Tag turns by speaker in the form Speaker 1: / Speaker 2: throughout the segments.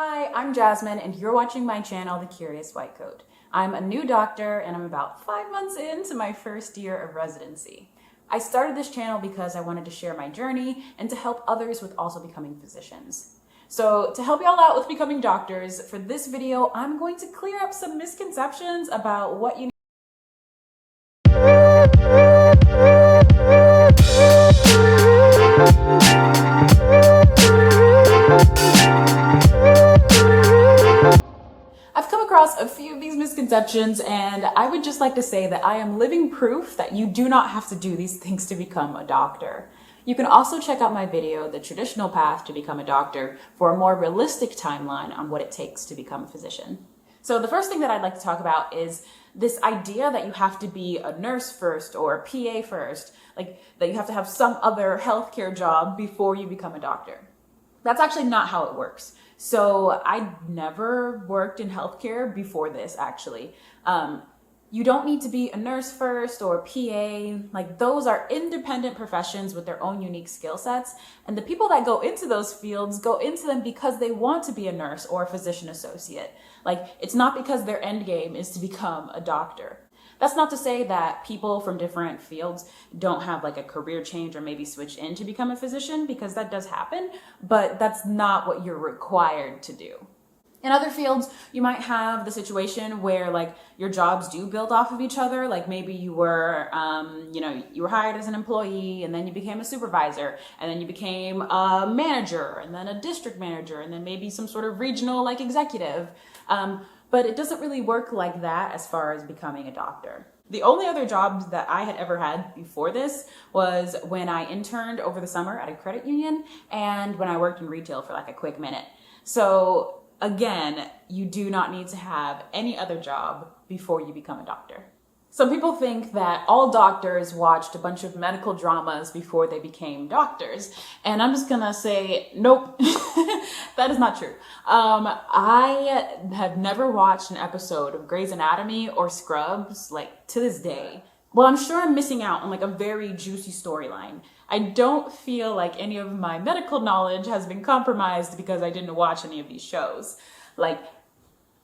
Speaker 1: Hi, I'm Jasmine, and you're watching my channel, The Curious White Coat. I'm a new doctor, and I'm about 5 months into my first year of residency. I started this channel because I wanted to share my journey and to help others with also becoming physicians. So to help y'all out with becoming doctors, for this video, I'm going to clear up some misconceptions about what you I've come across a few of these misconceptions, and I would just like to say that I am living proof that you do not have to do these things to become a doctor. You can also check out my video, The Traditional Path to Become a Doctor, for a more realistic timeline on what it takes to become a physician. So the first thing that I'd like to talk about is this idea that you have to be a nurse first or a PA first, like that you have to have some other healthcare job before you become a doctor. That's actually not how it works. So I never worked in healthcare before this, actually. You don't need to be a nurse first or a PA. Like, those are independent professions with their own unique skill sets. And the people that go into those fields go into them because they want to be a nurse or a physician associate. Like, it's not because their end game is to become a doctor. That's not to say that people from different fields don't have like a career change or maybe switch in to become a physician, because that does happen, but that's not what you're required to do. In other fields, you might have the situation where like your jobs do build off of each other. Like maybe you were, you were hired as an employee, and then you became a supervisor, and then you became a manager, and then a district manager, and then maybe some sort of regional like executive. But it doesn't really work like that as far as becoming a doctor. The only other jobs that I had ever had before this was when I interned over the summer at a credit union and when I worked in retail for like a quick minute. So again, you do not need to have any other job before you become a doctor. Some people think that all doctors watched a bunch of medical dramas before they became doctors. And I'm just gonna say, nope, that is not true. I have never watched an episode of Grey's Anatomy or Scrubs, like, to this day. Well, I'm sure I'm missing out on like a very juicy storyline. I don't feel like any of my medical knowledge has been compromised because I didn't watch any of these shows. Like,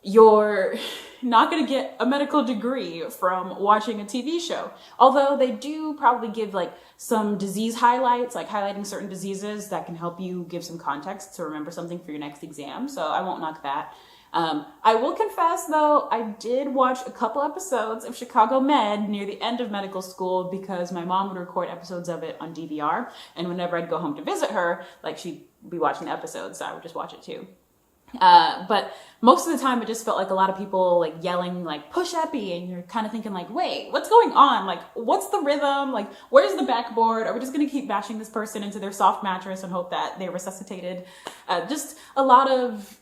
Speaker 1: you're not going to get a medical degree from watching a TV show. Although they do probably give like some disease highlights, like highlighting certain diseases that can help you give some context to remember something for your next exam. So I won't knock that. I will confess though, I did watch a couple episodes of Chicago Med near the end of medical school because my mom would record episodes of it on DVR. And whenever I'd go home to visit her, like she'd be watching the episodes, so I would just watch it too. But most of the time it just felt like a lot of people like yelling like push epi, and you're kind of thinking like, wait, what's going on? Like, what's the rhythm? Like, where's the backboard? Are we just going to keep bashing this person into their soft mattress and hope that they're resuscitated? Just a lot of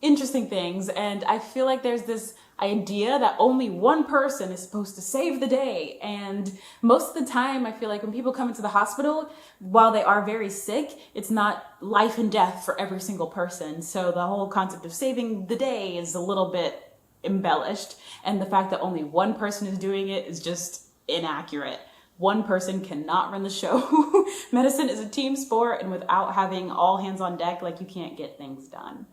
Speaker 1: interesting things. And I feel like there's this idea that only one person is supposed to save the day. And most of the time, I feel like when people come into the hospital, while they are very sick, it's not life and death for every single person. So the whole concept of saving the day is a little bit embellished. And the fact that only one person is doing it is just inaccurate. One person cannot run the show. Medicine is a team sport, and without having all hands on deck, like, you can't get things done.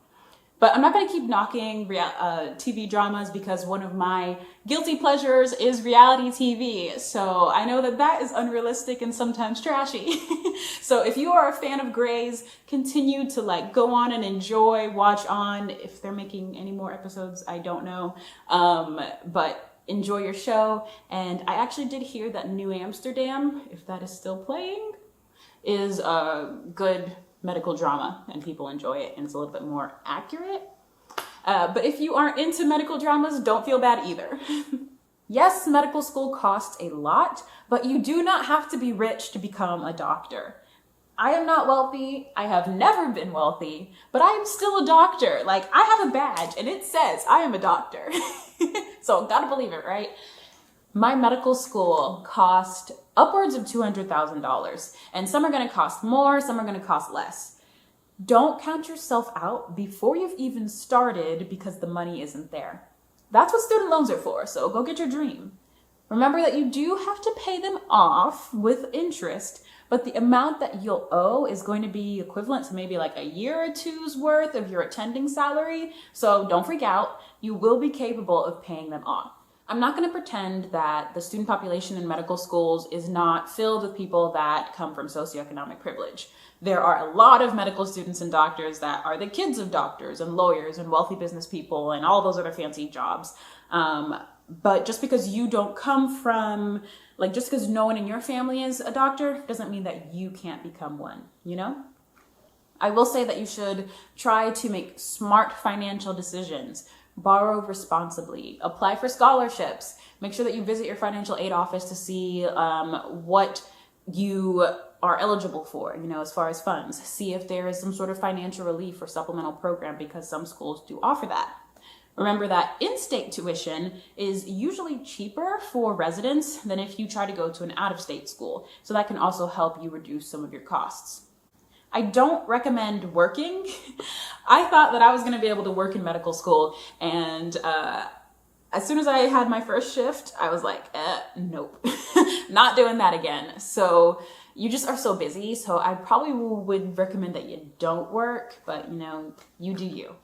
Speaker 1: But I'm not going to keep knocking TV dramas because one of my guilty pleasures is reality TV. So I know that that is unrealistic and sometimes trashy. So if you are a fan of Grey's, continue to like go on and enjoy, watch on. If they're making any more episodes, I don't know. But enjoy your show. And I actually did hear that New Amsterdam, if that is still playing, is a good medical drama and people enjoy it, and it's a little bit more accurate. But if you aren't into medical dramas, don't feel bad either. Yes, medical school costs a lot, but you do not have to be rich to become a doctor. I am not wealthy. I have never been wealthy, but I am still a doctor. Like, I have a badge and it says I am a doctor. So gotta believe it, right? My medical school cost upwards of $200,000, and some are going to cost more, some are going to cost less. Don't count yourself out before you've even started because the money isn't there. That's what student loans are for, so go get your dream. Remember that you do have to pay them off with interest, but the amount that you'll owe is going to be equivalent to maybe like a year or two's worth of your attending salary. So don't freak out. You will be capable of paying them off. I'm not going to pretend that the student population in medical schools is not filled with people that come from socioeconomic privilege. There are a lot of medical students and doctors that are the kids of doctors and lawyers and wealthy business people and all those other fancy jobs. But just because you don't come from, like, just because no one in your family is a doctor doesn't mean that you can't become one, you know? I will say that you should try to make smart financial decisions, borrow responsibly, apply for scholarships, make sure that you visit your financial aid office to see what you are eligible for, you know, as far as funds. See if there is some sort of financial relief or supplemental program, because some schools do offer that. Remember that in-state tuition is usually cheaper for residents than if you try to go to an out-of-state school. So that can also help you reduce some of your costs. I don't recommend working. I thought that I was going to be able to work in medical school, and as soon as I had my first shift, I was like, nope, not doing that again. So you just are so busy. So I probably would recommend that you don't work, but you know, you do you.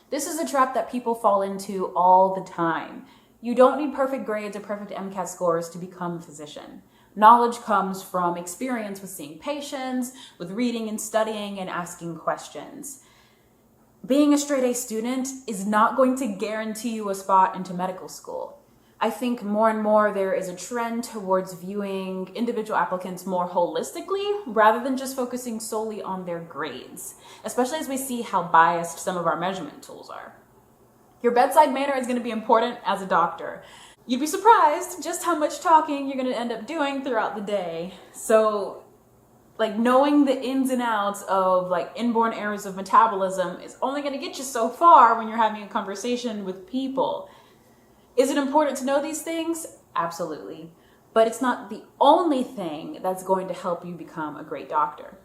Speaker 1: This is a trap that people fall into all the time. You don't need perfect grades or perfect MCAT scores to become a physician. Knowledge comes from experience with seeing patients, with reading and studying and asking questions. Being a straight A student is not going to guarantee you a spot into medical school. I think more and more there is a trend towards viewing individual applicants more holistically rather than just focusing solely on their grades, especially as we see how biased some of our measurement tools are. Your bedside manner is going to be important as a doctor. You'd be surprised just how much talking you're going to end up doing throughout the day. So, like, knowing the ins and outs of like inborn errors of metabolism is only going to get you so far when you're having a conversation with people. Is it important to know these things? Absolutely. But it's not the only thing that's going to help you become a great doctor.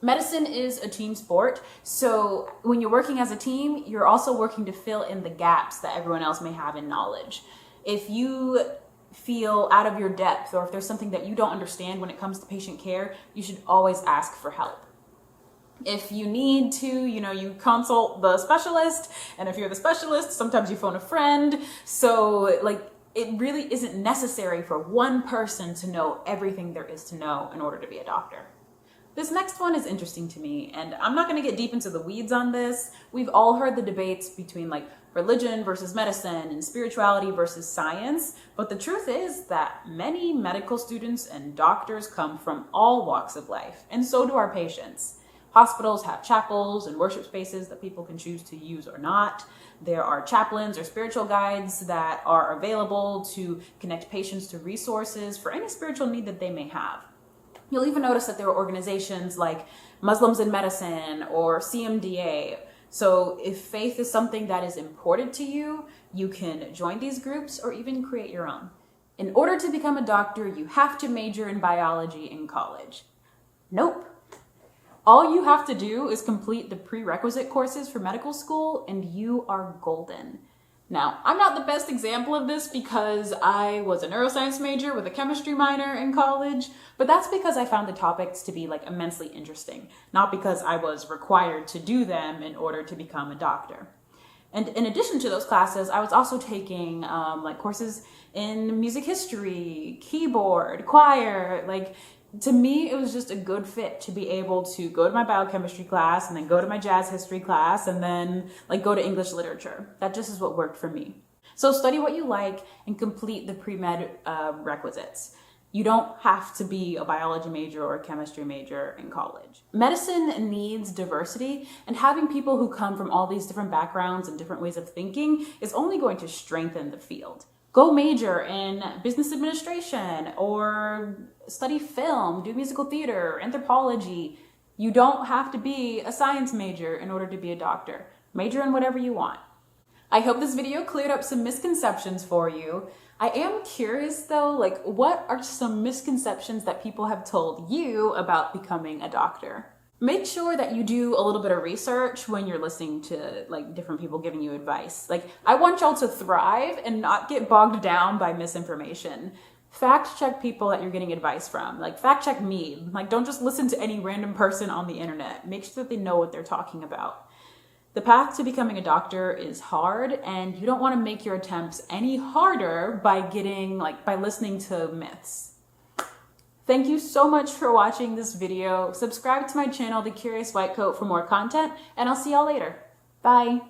Speaker 1: Medicine is a team sport, so when you're working as a team, you're also working to fill in the gaps that everyone else may have in knowledge. If you feel out of your depth, or if there's something that you don't understand when it comes to patient care, you should always ask for help. If you need to, you consult the specialist, and if you're the specialist, sometimes you phone a friend. So it really isn't necessary for one person to know everything there is to know in order to be a doctor. This next one is interesting to me, and I'm not going to get deep into the weeds on this. We've all heard the debates between religion versus medicine and spirituality versus science, but the truth is that many medical students and doctors come from all walks of life, and so do our patients. Hospitals have chapels and worship spaces that people can choose to use or not. There are chaplains or spiritual guides that are available to connect patients to resources for any spiritual need that they may have. You'll even notice that there are organizations like Muslims in Medicine or CMDA. So if faith is something that is important to you, you can join these groups or even create your own. In order to become a doctor, you have to major in biology in college. Nope. All you have to do is complete the prerequisite courses for medical school and you are golden. Now, I'm not the best example of this because I was a neuroscience major with a chemistry minor in college, but that's because I found the topics to be immensely interesting, not because I was required to do them in order to become a doctor. And in addition to those classes, I was also taking courses in music history, keyboard, choir. To me, it was just a good fit to be able to go to my biochemistry class and then go to my jazz history class and then go to English literature. That just is what worked for me. So study what you like and complete the pre-med requisites. You don't have to be a biology major or a chemistry major in college. Medicine needs diversity, and having people who come from all these different backgrounds and different ways of thinking is only going to strengthen the field. Go major in business administration or study film, do musical theater, anthropology. You don't have to be a science major in order to be a doctor. Major in whatever you want. I hope this video cleared up some misconceptions for you. I am curious though, what are some misconceptions that people have told you about becoming a doctor? Make sure that you do a little bit of research when you're listening to different people giving you advice. I want y'all to thrive and not get bogged down by misinformation. Fact check people that you're getting advice from. Like, fact check me. Like, don't just listen to any random person on the internet. Make sure that they know what they're talking about. The path to becoming a doctor is hard, and you don't want to make your attempts any harder by listening to myths. Thank you so much for watching this video. Subscribe to my channel, The Curious White Coat, for more content, and I'll see y'all later. Bye.